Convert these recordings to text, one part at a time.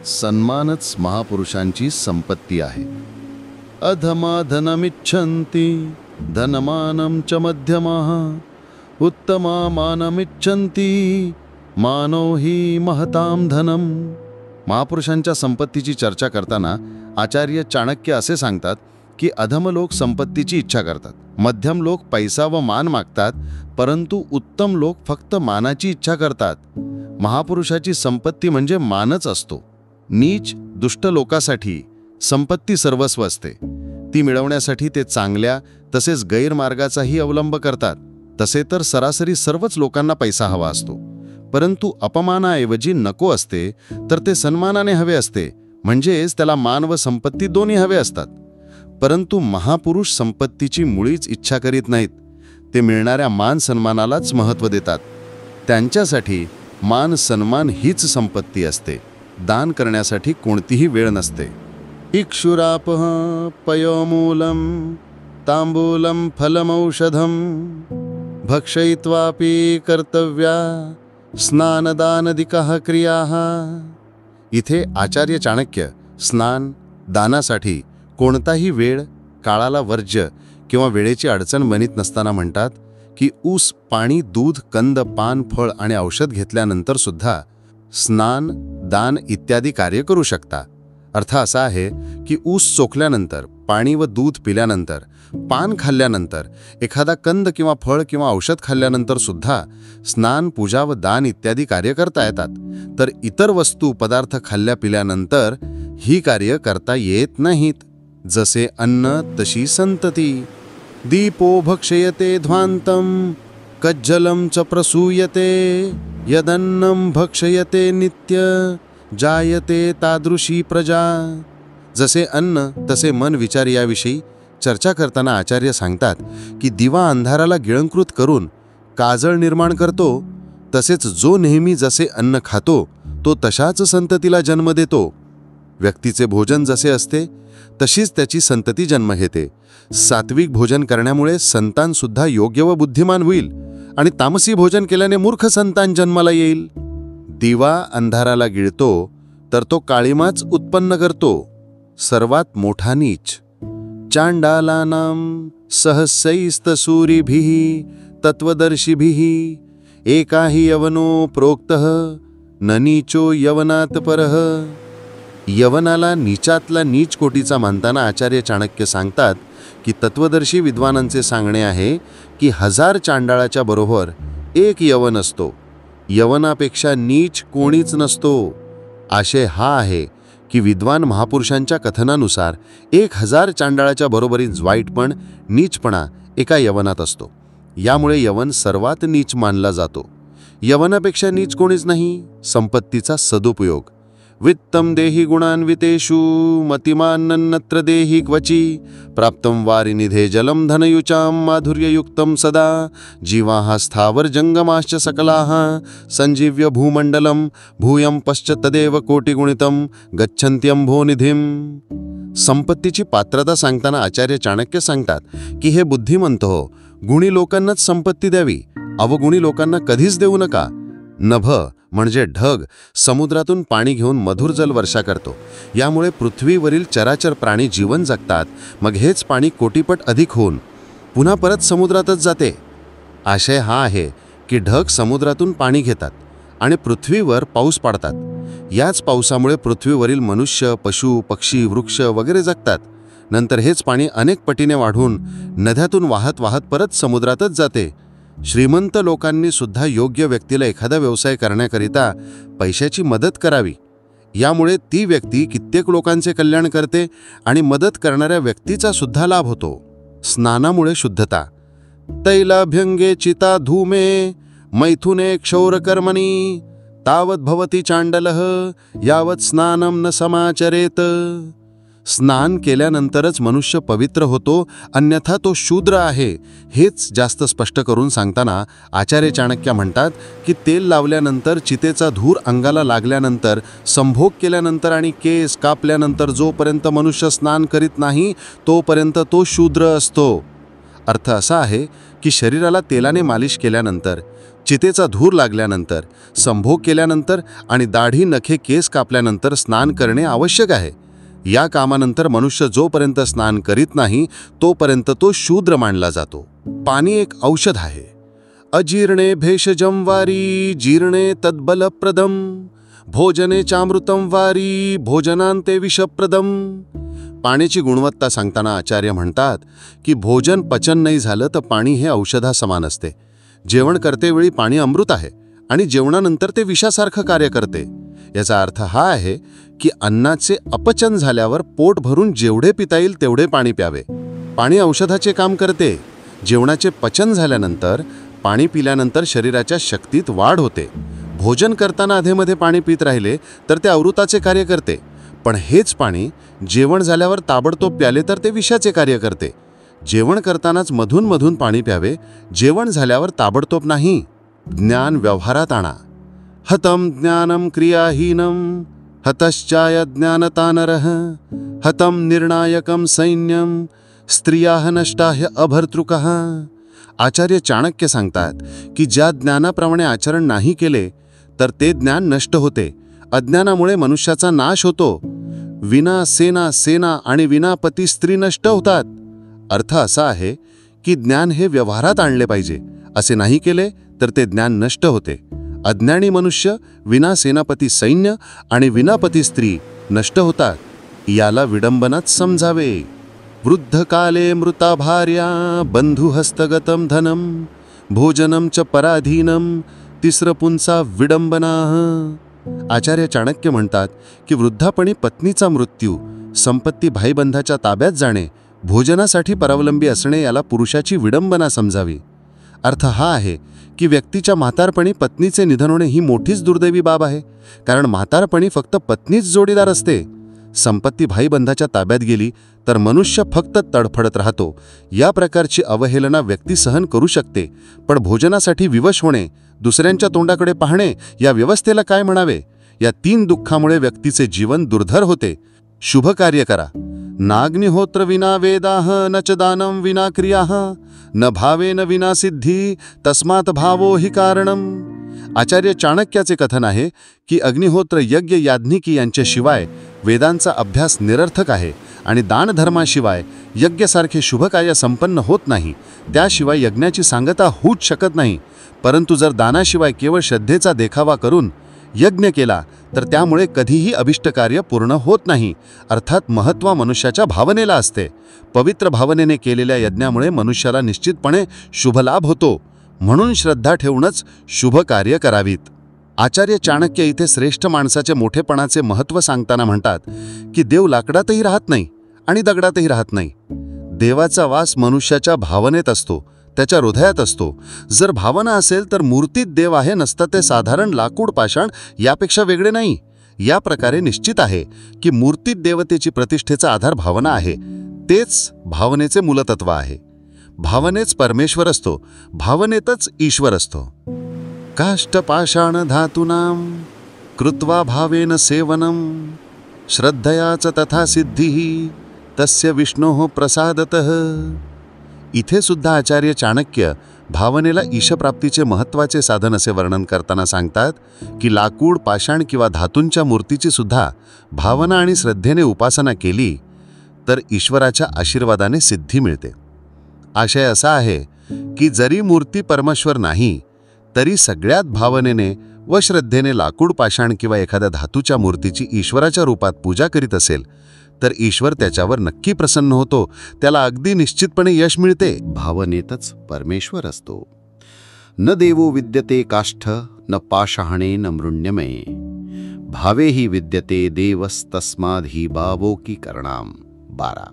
सन्मानच महापुरुषांची संपत्ती आहे. अधमाधनमिच्छन्ति धनमानं च मध्यमाः उत्तमामानमिच्छन्ति मानो हि महतां धनम. महापुरुषांच्या संपत्तीची चर्चा करताना आचार्य चाणक्य असे सांगतात की अधम लोक संपत्तीची इच्छा करतात, मध्यम लोक पैसा व मान मागतात, परंतु उत्तम लोक फक्त मानाची इच्छा करतात. महापुरुषाची संपत्ती म्हणजे मानच असतो. नीच दुष्ट लोकासाठी संपत्ती सर्वस्व असते. ती मिळवण्यासाठी ते चांगल्या तसेच गैरमार्गाचाही अवलंब करतात. तसे तर सरासरी सर्वच लोकांना पैसा हवा असतो, परंतु अपमानाऐवजी नको असते तर ते सन्मानाने हवे असते. म्हणजेच त्याला मान व संपत्ती दोन्ही हवे असतात. परंतु महापुरुष संपत्तीची मुळीच इच्छा करीत नाहीत. ते मिळणाऱ्या मान सन्मानालाच महत्त्व देतात. त्यांच्यासाठी मान सन्मान हीच संपत्ती असते. दान करण्यासाठी कोणतीही वेळ नसते. इक्षुरापः पयोमूलं तांबूलं फलमौषधं भक्षयित्वापि कर्तव्या स्नानदानदिकः क्रियाः. इथे आचार्य चाणक्य स्नान दानासाठी कोणताही वेळ काळाला वर्ज्य किंवा वेळेची अडचण बनीत नसताना म्हणतात की ऊस पाणी दूध कंद पान फळ आणि औषध घेतल्यानंतर सुद्धा स्नान दान इत्यादी कार्य करू शकता. अर्थ असा आहे की ऊस चोखल्यानंतर पाणी व दूध पिल्यानंतर पान खाल्ल्यानंतर एखादा कंद किंवा फळ किंवा औषध खाल्ल्यानंतर सुद्धा स्नान पूजा व दान इत्यादी कार्य करता येतात. तर इतर वस्तू पदार्थ खाल्ल्या पिल्यानंतर ही कार्य करता येत नाहीत. जसे अन्न तशी संतती. दीपो भक्षयते ध्वांतम कज्जलं च प्रसूयते यदन्नं भक्षयते नित्य जायते तादृशी प्रजा. जसे अन्न तसे मन विचार याविषयी चर्चा करताना आचार्य सांगतात की दिवा अंधाराला गिळंकृत करून काजळ निर्माण करतो, तसेच जो नेहमी जसे अन्न खातो तो तशाच संततीला जन्म देतो. व्यक्तीचे भोजन जसे असते तशीच त्याची संतती जन्म घेते. सात्विक भोजन करण्यामुळे संतानसुद्धा योग्य व बुद्धिमान होईल आणि तामसी भोजन केल्याने मूर्ख संतान जन्माला येईल. दिवा अंधाराला गिळतो तर तो काळिमाच उत्पन्न करतो. सर्वात मोठा नीच. चांडालानां सहस्रैस्तसूरिभिः तत्वदर्शिभिः एकाहि यवनो प्रोक्तः न नीचो यवनात् परः. यवनाला नीचातला नीच कोटीचा मानताना आचार्य चाणक्य सांगतात की तत्वदर्शी विद्वानांचे सांगणे आहे की 1000 चांडाळाच्या बरोबर एक यवन असतो. यवनापेक्षा नीच कोणीच नसतो. आशय हा आहे की विद्वान महापुरुषांच्या कथनानुसार 1000 चांडाळाच्या बरोबरीच वाईटपण नीचपणा एका यवनात असतो. यामुळे यवन सर्वात नीच मानला जातो. यवनापेक्षा नीच कोणीच नाही. संपत्तीचा सदुपयोग. वित्तं देहि गुणान्वितेषु मतिमान्नत्र देहि क्वचि प्राप्तं वारिनिधे जलं धनयुचां माधुर्ययुक्तं सदा जीवाः स्थावर जंगमाश्च सकलाः संजीव्य भूमंडलं भूयं पश्च तदेव कोटिगुणितं गच्छन्त्यंभोनिधिं. संपत्तीची पात्रता सांगताना आचार्य चाणक्य सांगतात की हे बुद्धिमंत हो, गुणी लोकांनाच संपत्ती द्यावी, अवगुणी लोकांना कधीच देऊ नका. नभ म्हणजे ढग समुद्रातून पाणी घेऊन मधुर जल वर्षा करतो. यामुळे पृथ्वीवरील चराचर प्राणी जीवन जगतात. मग हेच पाणी कोटीपट अधिक होऊन पुन्हा परत समुद्रातच जाते. आशय हा आहे की ढग समुद्रातून पाणी घेतात आणि पृथ्वीवर पाऊस पाडतात. याच पावसामुळे पृथ्वीवरील मनुष्य पशु पक्षी वृक्ष वगैरे जगतात. नंतर हेच पाणी अनेक पटीने वाढून नद्यातून वाहत वाहत परत समुद्रातच जाते. श्रीमंत लोकांनी सुद्धा योग्य व्यक्तीला एखादा व्यवसाय करण्याकरिता पैशाची मदत करावी. यामुळे ती व्यक्ती कित्येक लोकांचे कल्याण करते आणि मदत करणाऱ्या व्यक्तीचा सुद्धा लाभ होतो. स्नानामुळे शुद्धता. तैलाभ्यंगे चिता धूमे मैथुने क्षौरकर्मणी तावत भवती चांडलः यावत स्नानं न समाचरेत. स्नान केल्यानंतरच मनुष्य पवित्र होतो, अन्यथा तो शूद्र आहे. हेच जास्त स्पष्ट करून सांगताना आचार्य चाणक्य म्हणतात की तेल लावल्यानंतर चितेचा धूर अंगाला लागल्यानंतर संभोग केल्यानंतर आणि केस कापल्यानंतर जोपर्यंत मनुष्य स्नान करीत नाही तोपर्यंत तो शूद्र असतो. अर्थ असा आहे की शरीराला तेलाने मालिश केल्यानंतर चितेचा धूर लागल्यानंतर, संभोग केल्यानंतर आणि दाढी नखे केस कापल्यानंतर स्नान करणे आवश्यक आहे. या कामानंतर मनुष्य जोपर्यंत स्नान करीत नाही तोपर्यंत तो शूद्र मानला जातो. पाणी एक औषध आहे. अजीर्णे भेषजं वारी जीर्णे तद्बलप्रदम भोजने चामृतम वारी भोजनांते विषप्रदम. पाण्याची गुणवत्ता सांगताना आचार्य म्हणतात की भोजन पचन नाही झालं तर पाणी हे औषधासमान असते. जेवण करतेवेळी पाणी अमृत आहे आणि जेवणानंतर ते विषासारखं कार्य करते. याचा अर्थ हा आहे की अन्नाचे अपचन झाल्यावर पोट भरून जेवढे पिता येईल तेवढे पाणी प्यावे. पाणी औषधाचे काम करते. जेवणाचे पचन झाल्यानंतर पाणी पिल्यानंतर शरीराच्या शक्तीत वाढ होते. भोजन करताना अधेमध्ये पाणी पित राहिले तर ते अमृताचे कार्य करते. पण हेच पाणी जेवण झाल्यावर ताबडतोब प्याले तर ते विषाचे कार्य करते. जेवण करतानाच मधून मधून पाणी प्यावे, जेवण झाल्यावर ताबडतोब नाही. ज्ञान व्यवहारात आणा. हतम ज्ञानम क्रियाहीनम हतश्चाय ज्ञानतानरः हतम निर्णायकम सैन्यम स्त्रियाः नष्टाह्य अभर्तृकः. आचार्य चाणक्य सांगतात की ज्या ज्ञानाप्रमाणे आचरण नाही केले तर ते ज्ञान नष्ट होते. अज्ञानामुळे मनुष्याचा नाश होतो. विना सेना आणि विना पती स्त्री नष्ट होतात. अर्थ असा आहे की ज्ञान हे व्यवहारात आणले पाहिजे. असे नाही केले तर ते ज्ञान नष्ट होते. अज्ञानी मनुष्य विना सेनापती सैन्य आणि विनापती स्त्री नष्ट होतात. याला विडंबनाच समजावे. वृद्धकाले मृता भार्या बंधुहस्तगतम धनम भोजनम च पराधीनम तिस्रपुंसा विडंबना. आचार्य चाणक्य म्हणतात की वृद्धापणी पत्नीचा मृत्यू, संपत्ती भाईबंधाच्या ताब्यात जाणे, भोजनासाठी परावलंबी असणे याला पुरुषाची विडंबना समजावी. अर्थ हा आहे की व्यक्तीच्या म्हातारपणी पत्नीचे निधन होणे ही मोठीच दुर्दैवी बाब आहे. कारण म्हातारपणी फक्त पत्नीच जोडीदार असते. संपत्ती भाईबंधाच्या ताब्यात गेली तर मनुष्य फक्त तडफडत राहतो. या प्रकारची अवहेलना व्यक्ती सहन करू शकते, पण भोजनासाठी विवश होणे, दुसऱ्यांच्या तोंडाकडे पाहणे या व्यवस्थेला काय म्हणावे. या 3 दुःखामुळे व्यक्तीचे जीवन दुर्धर होते. शुभ कार्य करा. नाग्निहोत्र विना वेदाः न च दानं विना क्रियाः न भावेन विना सिद्धी तस्मात् भावो हि कारणम. आचार्य चाणक्याचे कथन आहे की अग्निहोत्र यज्ञ याज्ञिकी यांच्याशिवाय वेदांचा अभ्यास निरर्थक आहे आणि दानधर्माशिवाय यज्ञासारखे शुभकार्य संपन्न होत नाही. त्याशिवाय यज्ञाची सांगता होऊच शकत नाही. परंतु जर दानाशिवाय केवळ श्रद्धेचा देखावा करून यज्ञ केला तर त्यामुळे कधीही अभिष्ट कार्य पूर्ण होत नाही. अर्थात महत्त्व मनुष्याच्या भावनेला असते. पवित्र भावनेने केलेल्या यज्ञामुळे मनुष्याला निश्चितपणे शुभलाभ होतो. म्हणून श्रद्धा ठेवूनच शुभ कार्य करावीत. आचार्य चाणक्य इथे श्रेष्ठ माणसाचे मोठेपणाचे महत्त्व सांगताना म्हणतात की देव लाकडातही राहत नाही आणि दगडातही राहत नाही. देवाचा वास मनुष्याच्या भावनेत असतो, त्याच्या हृदयात असतो. जर भावना असेल तर मूर्तीत देव आहे, नसतं ते साधारण लाकूड पाषाण यापेक्षा वेगळे नाही. या प्रकारे निश्चित आहे की मूर्तीत देवतेची प्रतिष्ठेचा आधार भावना आहे. तेच भावनेचे मूलतत्व आहे. भावनेच परमेश्वर असतो, भावनेतच ईश्वर असतो. काष्ठपाषाण धातूनां कृत्वा भावेन सेवनं श्रद्धयाच तथा सिद्धिः तस्य विष्णोः प्रसादतः. इथे सुद्धा आचार्य चाणक्य भावनेला ईशप्राप्तीचे महत्त्वाचे साधन असे वर्णन करताना सांगतात की लाकूड, पाषाण किंवा धातूंच्या मूर्तीची सुद्धा भावना आणि श्रद्धेने उपासना केली तर ईश्वराच्या आशीर्वादाने सिद्धी मिळते. आशय असा आहे की जरी मूर्ती परमेश्वर नाही तरी सगळ्यात भावनेने व श्रद्धेने लाकूड, पाषाण किंवा एखाद्या धातूच्या मूर्तीची ईश्वराच्या रूपात पूजा करीत असेल तर ईश्वर त्याच्यावर नक्की प्रसन्न होतो. त्याला अगदी निश्चितपणे यश मिळते. भावनेतच परमेश्वर असतो. न देवो विद्यते काष्ठ न पाषाणे न मृण्यमे भावे ही विद्यते देवस्तस्माद् भावो की करणाम. 12.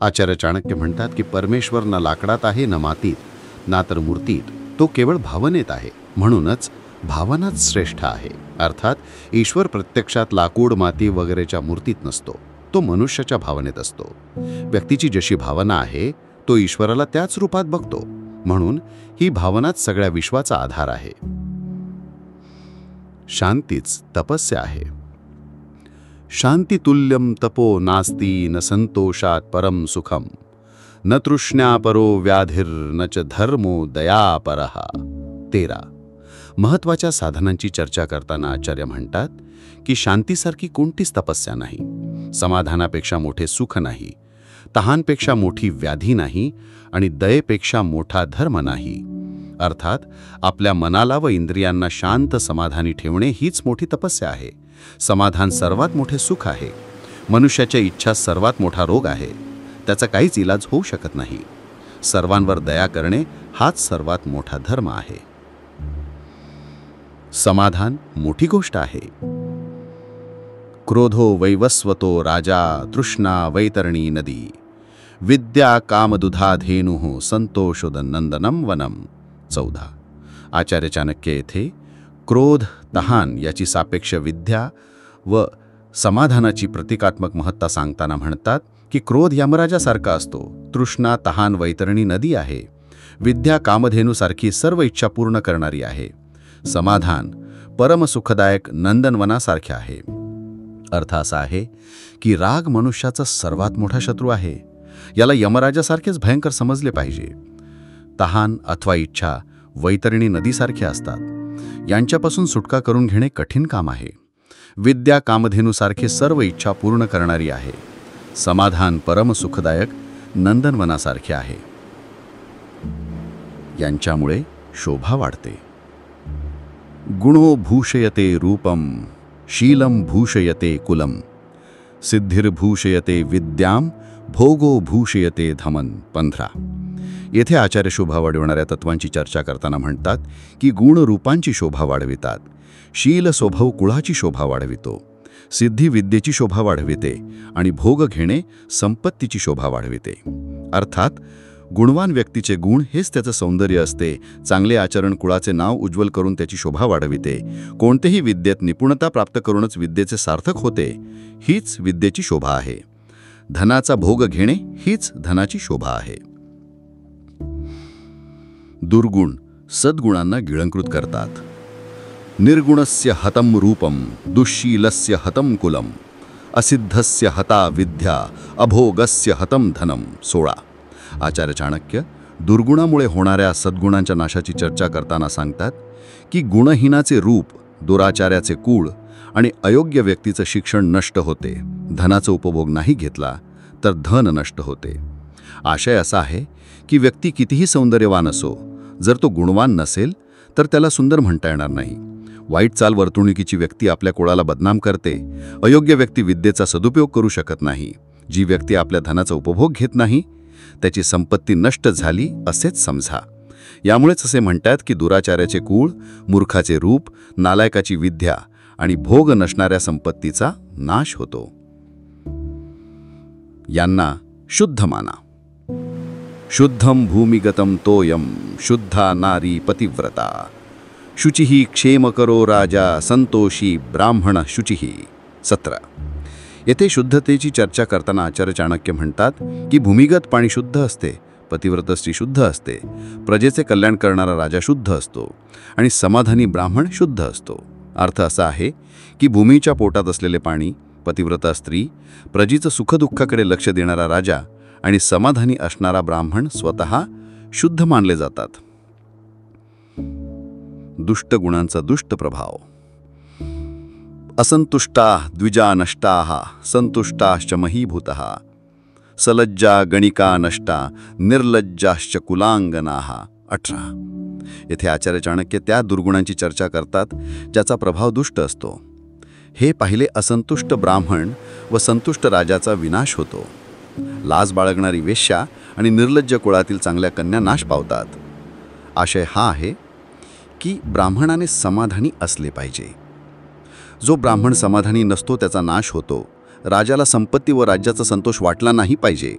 आचार्य चाणक्य म्हणतात की परमेश्वर न लाकडात आहे, न मातीत, ना तर मूर्तीत. तो केवळ भावनेत आहे. म्हणूनच भावनाच श्रेष्ठ आहे. अर्थात ईश्वर प्रत्यक्षात लाकूड, माती वगैरेच्या मूर्तीत नसतो. तो मनुष्याच्या भावनेत असतो. व्यक्तीची जशी भावना आहे तो ईश्वराला त्याच रूपात बघतो. म्हणून ही भावनाच सगळ्या विश्वाचा आधार आहे. शांतीच तपस्या आहे. शांतितुल्यम तपो नास्ति न संतोषात परम सुखम न तृष्ण्या परो व्याधिर न च धर्मो दयापरः. 13. महत्त्वाच्या साधनांची चर्चा करताना आचार्य म्हणतात की शांतीसारखी कोणतीच तपस्या नाही, समाधानापेक्षा मोठे सुख नाही, तहानपेक्षा मोठी व्याधी नाही आणि दयेपेक्षा मोठा धर्म नाही. अर्थात आपल्या मनाला व इंद्रियांना शांत समाधानी ठेवणे हीच मोठी तपस्या आहे. समाधान सर्वात मोठे सुख आहे. मनुष्याच्या इच्छा सर्वात मोठा रोग आहे. त्याचा काहीच इलाज होऊ शकत नाही. सर्वांवर दया करणे हाच सर्वात मोठा धर्म आहे. समाधान मोठी गोष्ट आहे. क्रोधो वैवस्वतो राजा तृष्णा वैतरणी नदी विद्या कामदुधाधेनुः संतोषोदनंदनम वनम. 14. आचार्य चाणक्य येथे क्रोध, तहान याची सापेक्ष विद्या व समाधानाची प्रतिकात्मक महत्ता सांगताना म्हणतात की क्रोध यमराजासारखा असतो, तृष्णा तहान वैतरणी नदी आहे, विद्या कामधेनूसारखी सर्व इच्छा पूर्ण करणारी आहे, समाधान परमसुखदायक नंदनवनासारखे आहे. अर्थ असा आहे की राग मनुष्याचा सर्वात मोठा शत्रू आहे. याला यमराजासारखेच भयंकर समजले पाहिजे. तहान अथवा इच्छा वैतरणी नदीसारखे असतात. यांच्यापासून सुटका करून घेणे कठीण काम आहे. विद्या कामधेनूसारखे सर्व इच्छा पूर्ण करणारी आहे. समाधान परमसुखदायक नंदनवनासारखे आहे. यांच्यामुळे शोभा वाढते. गुणो भूषयते रूपम शीलम भूषयते कुलम सिद्धिर्भूषयते विद्याम भोगो भूषयते धमन. 15. येथे आचार्य शोभा वाढवणाऱ्या तत्वांची चर्चा करताना म्हणतात की गुण रूपांची शोभा वाढवितात, शील स्वभाव कुळाची शोभा वाढवितो, सिद्धी विद्येची शोभा वाढविते आणि भोग घेणे संपत्तीची शोभा वाढविते. अर्थात गुणवान व्यक्तीचे गुण हेच त्याचं सौंदर्य असते. चांगले आचरण कुळाचे नाव उज्ज्वल करून त्याची शोभा वाढविते. कोणतेही विद्येत निपुणता प्राप्त करूनच विद्येचे सार्थक होते. हीच विद्येची शोभा आहे. धनाचा भोग घेणे हीच धनाची शोभा आहे. दुर्गुण सद्गुणांना गिळंकृत करतात. निर्गुणस्य हतम रूपम दुःशीलस्य हतम कुलम असिद्धस्य हता विद्या अभोगस्य हतम धनम. 16. आचार्य चाणक्य दुर्गुणामुळे होणाऱ्या सद्गुणांच्या नाशाची चर्चा करताना सांगतात की गुणहीनाचे रूप, दुराचार्याचे कूळ आणि अयोग्य व्यक्तीचं शिक्षण नष्ट होते. धनाचा उपभोग नाही घेतला तर धन नष्ट होते. आशय असा आहे की व्यक्ती कितीही सौंदर्यवान असो, जर तो गुणवान नसेल तर त्याला सुंदर म्हणता येणार नाही. वाईट चाल वर्तणुकीची व्यक्ती आपल्या कुळाला बदनाम करते. अयोग्य व्यक्ती विद्येचा सदुपयोग करू शकत नाही. जी व्यक्ती आपल्या धनाचा उपभोग घेत नाही त्याची संपत्ती नष्ट झाली असेच समजा. यामुळेच असे म्हणतात की दुराचार्याचे कूळ, मूर्खाचे रूप, नालायकाची विद्या आणि भोग नसणाऱ्या संपत्तीचा नाश होतो. यांना शुद्ध माना. शुद्धम भूमिगतम तोयम शुद्धा नारी पतिव्रता शुचिही क्षेम करो राजा संतोषी ब्राह्मण शुचिही. 17. येथे शुद्धतेची चर्चा करताना आचार्य चाणक्य म्हणतात की भूमिगत पाणी शुद्ध असते, पतिव्रत स्त्री शुद्ध असते, प्रजेचे कल्याण करणारा राजा शुद्ध असतो आणि समाधानी ब्राह्मण शुद्ध असतो. अर्थ असा आहे की भूमीच्या पोटात असलेले पाणी, पतिव्रता स्त्री, प्रजेचं सुखदुःखाकडे लक्ष देणारा राजा आणि समाधानी असणारा ब्राह्मण स्वतः शुद्ध मानले जातात. दुष्ट गुणांचा दुष्ट प्रभाव. असंतुष्टा द्विजा नष्टाः संतुष्टाश्च महीभूतः सलज्जा गणिका नष्टा निर्लज्जाश्च कुलांगनाः. 18. येथे आचार्य चाणक्य त्या दुर्गुणांची चर्चा करतात ज्याचा प्रभाव दुष्ट असतो. हे पाहिले असंतुष्ट ब्राह्मण व संतुष्ट राजाचा विनाश होतो. लाज बाळगणारी वेश्या आणि निर्लज्ज कुळातील चांगल्या कन्या नाश पावतात. आशय हा आहे की ब्राह्मणाने समाधानी असले पाहिजे. जो ब्राह्मण समाधानी नसतो त्याचा नाश होतो. राजाला संपत्ती व राज्याचा संतोष वाटला नाही पाहिजे.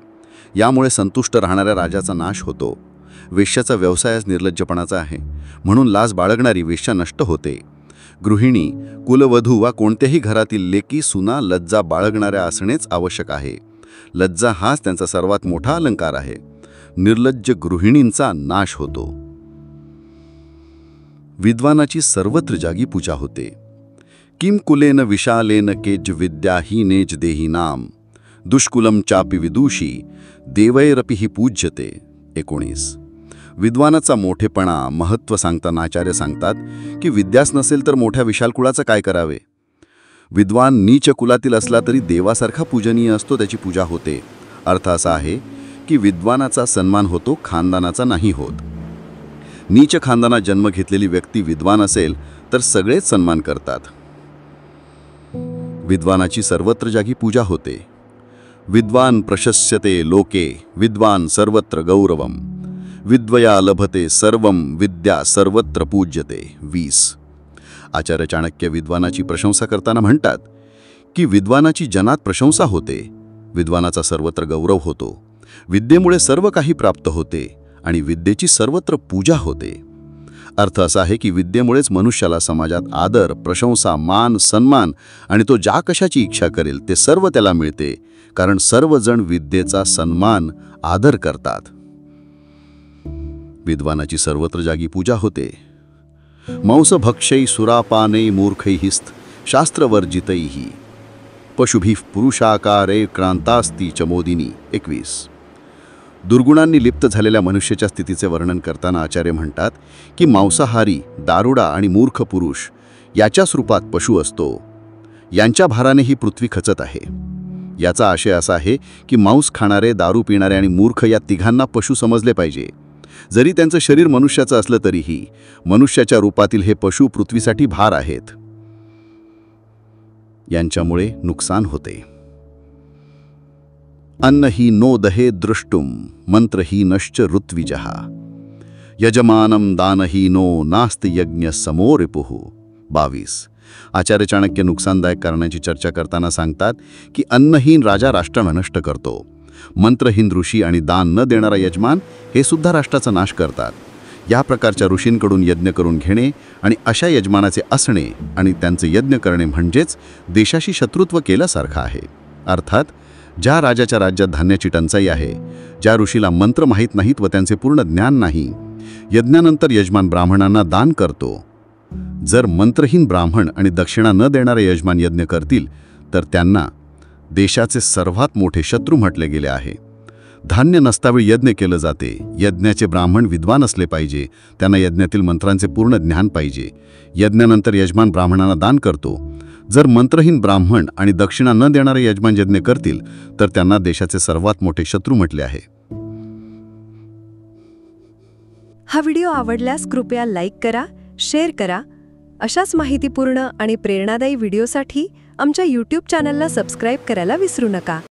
यामुळे संतुष्ट राहणाऱ्या राजाचा नाश होतो. वेश्याचा व्यवसायच निर्लज्जपणाचा आहे, म्हणून लाज बाळगणारी वेश्या नष्ट होते. गृहिणी, कुलवधू वा कोणत्याही घरातील लेकी सुना लज्जा बाळगणाऱ्या असणेच आवश्यक आहे. लज्जा हाच त्यांचा सर्वात मोठा अलंकार आहे. निर्लज्ज गृहिणींचा नाश होतो. विद्वानाची सर्वत्र जागी पूजा होते. किम कुलेन विशालेन केज विद्याहीनेज देहीनाम दुष्कुलम चापि विदुषी देवैरपि ही पूज्यते. 19. विद्वानाचा मोठेपणा महत्त्व सांगताना आचार्य सांगतात की विद्याच नसेल तर मोठ्या विशाल कुळाचं काय करावे. विद्वान नीच कुलातील असला तरी देवासारखा पूजनीय असतो, त्याची पूजा होते. अर्थ असा आहे की विद्वानाचा सन्मान होतो, खानदानाचा नाही होत. नीच खानदानात जन्म घेतलेली व्यक्ती विद्वान असेल तर सगळेच सन्मान करतात. विद्वानाची सर्वत्र जागी पूजा होते. विद्वान प्रशस्यते लोके विद्वान सर्वत्र गौरवम विद्वया लभते सर्वम विद्या सर्वत्र पूज्यते. 20. आचार्य चाणक्य विद्वानाची प्रशंसा करताना म्हणतात की विद्वानाची जनात प्रशंसा होते, विद्वानाचा सर्वत्र गौरव होतो, विद्येमुळे सर्व काही प्राप्त होते आणि विद्येची सर्वत्र पूजा होते. अर्थ असा आहे की विद्येमुळेच मनुष्याला समाजात आदर, प्रशंसा, मान, सन्मान आणि तो ज्या कशाची इच्छा करेल ते सर्व त्याला मिळते, कारण सर्वजण विद्येचा सन्मान, आदर करतात. विद्वानाची सर्वत्र जागी पूजा होते. मांसभक्षै सुरापानै मूर्खैहिस्त शास्त्रवर्जितैः पशुभिः पुरुषाकारे क्रांतास्ती चमोदिनी. 21. दुर्गुणांनी लिप्त झालेल्या मनुष्याच्या स्थितीचे वर्णन करताना आचार्य म्हणतात की मांसाहारी, दारुडा आणि मूर्ख पुरुष याच्याच रूपात पशु असतो. यांच्या भाराने ही पृथ्वी खचत आहे. याचा आशय असा आहे की मांस खाणारे, दारू पिणारे आणि मूर्ख या तिघांना पशु समजले पाहिजे. जरी त्यांचं शरीर मनुष्याचं असलं तरीही मनुष्याच्या रूपातील हे पशु पृथ्वीसाठी भार आहेत. यांच्यामुळे नुकसान होते. अन्न ही नो दहे दृष्टुम मंत्र ही नश्च ऋत्विजः यजमानम दान ही नो नास्त यज्ञ समो रिपुः. 22. आचार्य चाणक्य नुकसानदायक कारणाची चर्चा करताना सांगतात की अन्नहीन राजा राष्ट्र नष्ट करतो. मंत्रहीन ऋषी आणि दान न देणारा यजमान हे सुद्धा राष्ट्राचा नाश करतात. या प्रकारच्या ऋषींकडून यज्ञ करून घेणे आणि अशा यजमानाचे असणे आणि त्यांचे यज्ञ करणे म्हणजेच देशाशी शत्रुत्व केल्यासारखं आहे. अर्थात ज्या राजाच्या राज्यात धान्याची टंचाई आहे, ज्या ऋषीला मंत्र माहीत नाहीत व त्यांचे पूर्ण ज्ञान नाही, यज्ञानंतर यजमान ब्राह्मणांना दान करतो. जर मंत्रहीन ब्राह्मण आणि दक्षिणा न देणारे यजमान यज्ञ करतील तर त्यांना देशाचे सर्वात मोठे शत्रू म्हटले गेले आहे. धान्य नसतावेळी यज्ञ केलं जाते. यज्ञाचे ब्राह्मण विद्वान असले पाहिजे, त्यांना यज्ञातील मंत्रांचे पूर्ण ज्ञान पाहिजे. यज्ञानंतर यजमान ब्राह्मणांना दान करतो. जर मंत्रहीन ब्राह्मण आणि दक्षिणा न देणारे यजमान यज्ञ करतील तर त्यांना देशाचे सर्वात मोठे शत्रू म्हटले आहे. हा व्हिडिओ आवडल्यास कृपया लाईक करा, शेअर करा. अशाच माहितीपूर्ण आणि प्रेरणादायी व्हिडिओसाठी आमच्या YouTube चॅनलला सबस्क्राईब करायला विसरू नका.